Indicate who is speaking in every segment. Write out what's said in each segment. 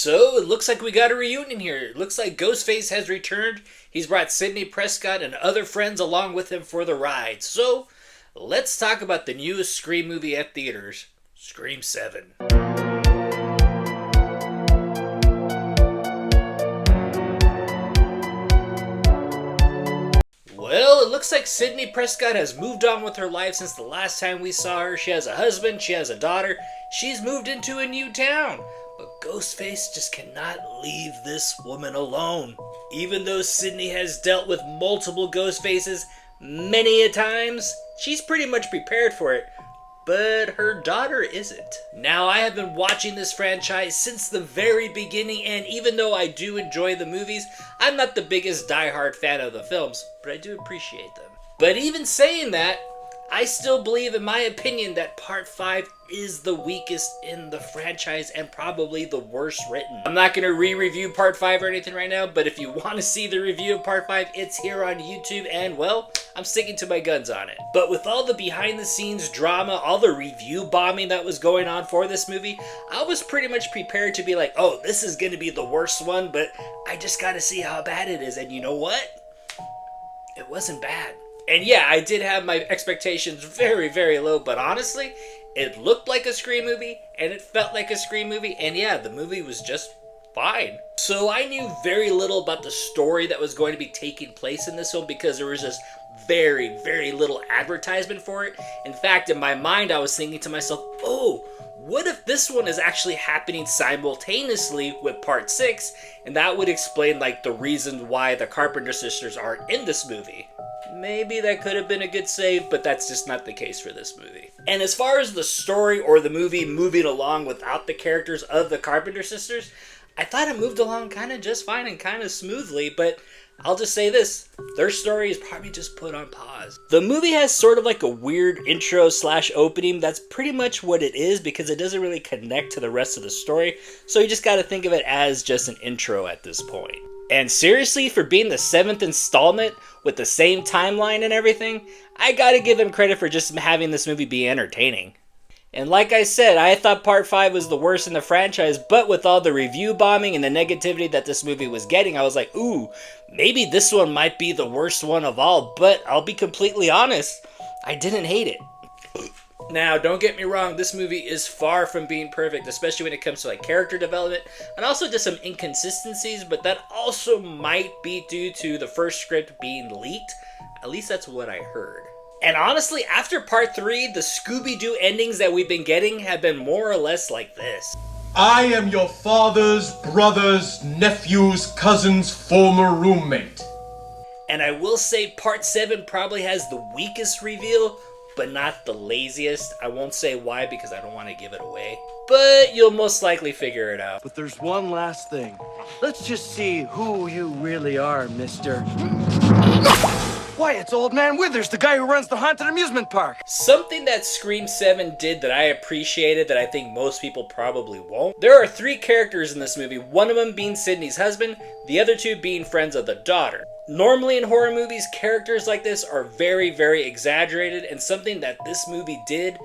Speaker 1: So, it looks like we got a reunion here. It looks like Ghostface has returned. He's brought Sidnee Prescott and other friends along with him for the ride. So, let's talk about the newest Scream movie at theaters, Scream 7. Well, it looks like Sidnee Prescott has moved on with her life since the last time we saw her. She has a husband, she has a daughter, she's moved into a new town. But Ghostface just cannot leave this woman alone. Even though Sidnee has dealt with multiple Ghostfaces many a times, she's pretty much prepared for it. But her daughter isn't. Now, I have been watching this franchise since the very beginning, and even though I do enjoy the movies, I'm not the biggest diehard fan of the films, but I do appreciate them. But even saying that, I still believe, in my opinion, that Part 5 is the weakest in the franchise and probably the worst written. I'm not going to re-review Part 5 or anything right now, but if you want to see the review of Part 5, it's here on YouTube, and well, I'm sticking to my guns on it. But with all the behind-the-scenes drama, all the review bombing that was going on for this movie, I was pretty much prepared to be like, oh, this is going to be the worst one, but I just got to see how bad it is, and you know what? It wasn't bad. And yeah, I did have my expectations very, very low, but honestly, it looked like a Scream movie, and it felt like a Scream movie, and yeah, the movie was just fine. So I knew very little about the story that was going to be taking place in this film because there was just very, very little advertisement for it. In fact, in my mind, I was thinking to myself, oh, what if this one is actually happening simultaneously with Part 6, and that would explain like the reason why the Carpenter sisters aren't in this movie. Maybe that could have been a good save, but that's just not the case for this movie. And as far as the story or the movie moving along without the characters of the Carpenter sisters, I thought it moved along kind of just fine and kind of smoothly, but I'll just say this, their story is probably just put on pause. The movie has sort of like a weird intro / opening. That's pretty much what it is because it doesn't really connect to the rest of the story, so you just gotta think of it as just an intro at this point. And seriously, for being the 7th installment with the same timeline and everything, I gotta give them credit for just having this movie be entertaining. And like I said, I thought Part 5 was the worst in the franchise, but with all the review bombing and the negativity that this movie was getting, I was like, ooh, maybe this one might be the worst one of all, but I'll be completely honest, I didn't hate it. Now, don't get me wrong, this movie is far from being perfect, especially when it comes to like character development, and also just some inconsistencies, but that also might be due to the first script being leaked. At least that's what I heard. And honestly, after Part 3, the Scooby-Doo endings that we've been getting have been more or less like this.
Speaker 2: I am your father's brother's nephew's cousin's former roommate.
Speaker 1: And I will say Part 7 probably has the weakest reveal, but not the laziest. I won't say why because I don't want to give it away. But you'll most likely figure it out.
Speaker 3: But there's one last thing. Let's just see who you really are, mister. Why, it's Old Man Withers, the guy who runs the haunted amusement park.
Speaker 1: Something that Scream 7 did that I appreciated that I think most people probably won't. There are 3 characters in this movie, one of them being Sidnee's husband, the other 2 being friends of the daughter. Normally in horror movies, characters like this are very, very exaggerated, and something that this movie did,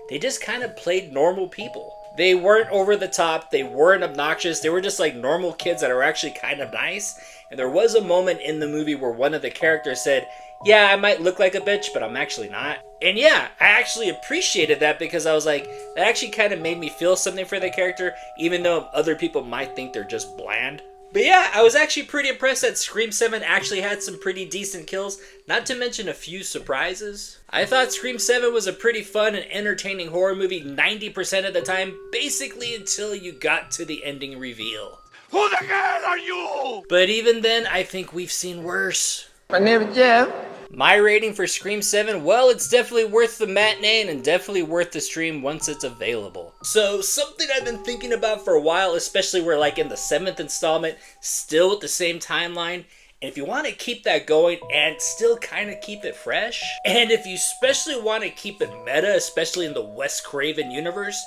Speaker 1: they just kind of played normal people. They weren't over the top, they weren't obnoxious, they were just like normal kids that are actually kind of nice. And there was a moment in the movie where one of the characters said, yeah, I might look like a bitch, but I'm actually not. And yeah, I actually appreciated that because I was like, that actually kind of made me feel something for the character, even though other people might think they're just bland. But yeah, I was actually pretty impressed that Scream 7 actually had some pretty decent kills, not to mention a few surprises. I thought Scream 7 was a pretty fun and entertaining horror movie 90% of the time, basically until you got to the ending reveal.
Speaker 3: Who the hell are you?
Speaker 1: But even then, I think we've seen worse.
Speaker 4: My name is Jeff.
Speaker 1: My rating for Scream 7, well, it's definitely worth the matinee and definitely worth the stream once it's available. So, something I've been thinking about for a while, especially we're like in the 7th installment, still with the same timeline, and if you want to keep that going and still kind of keep it fresh, and if you especially want to keep it meta, especially in the Wes Craven universe,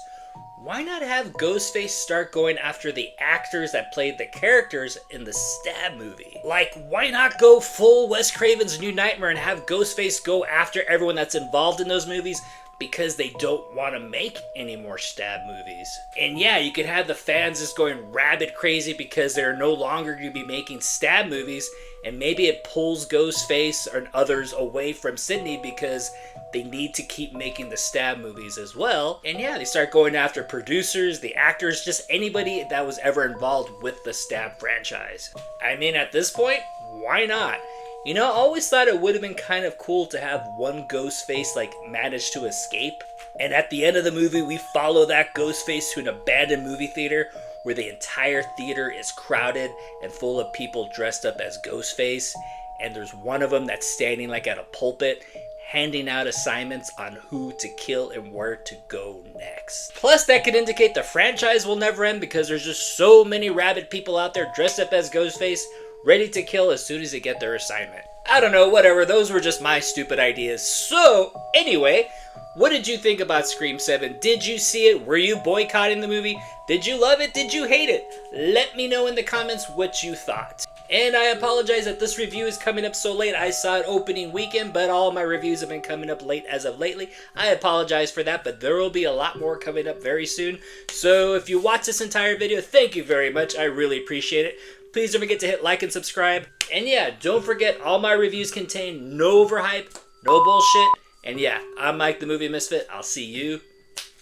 Speaker 1: why not have Ghostface start going after the actors that played the characters in the Stab movie? Like, why not go full Wes Craven's New Nightmare and have Ghostface go after everyone that's involved in those movies, because they don't want to make any more stab movies. And yeah, you could have the fans just going rabid crazy because they're no longer going to be making stab movies, and maybe it pulls Ghostface and others away from Sidnee because they need to keep making the stab movies as well. And yeah, they start going after producers, the actors, just anybody that was ever involved with the stab franchise. I mean, at this point, why not? You know, I always thought it would have been kind of cool to have one Ghostface like manage to escape. And at the end of the movie, we follow that Ghostface to an abandoned movie theater where the entire theater is crowded and full of people dressed up as Ghostface. And there's one of them that's standing like at a pulpit, handing out assignments on who to kill and where to go next. Plus, that could indicate the franchise will never end because there's just so many rabid people out there dressed up as Ghostface, ready to kill as soon as they get their assignment. I don't know, whatever, those were just my stupid ideas. So, anyway, what did you think about Scream 7? Did you see it? Were you boycotting the movie? Did you love it? Did you hate it? Let me know in the comments what you thought. And I apologize that this review is coming up so late. I saw it opening weekend, but all my reviews have been coming up late as of lately. I apologize for that, but there will be a lot more coming up very soon. So if you watch this entire video, thank you very much. I really appreciate it. Please don't forget to hit like and subscribe. And yeah, don't forget all my reviews contain no overhype, no bullshit. And yeah, I'm Mike the Movie Misfit. I'll see you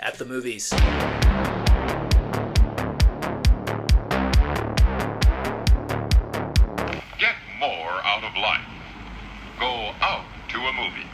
Speaker 1: at the movies.
Speaker 4: Get more out of life. Go out to a movie.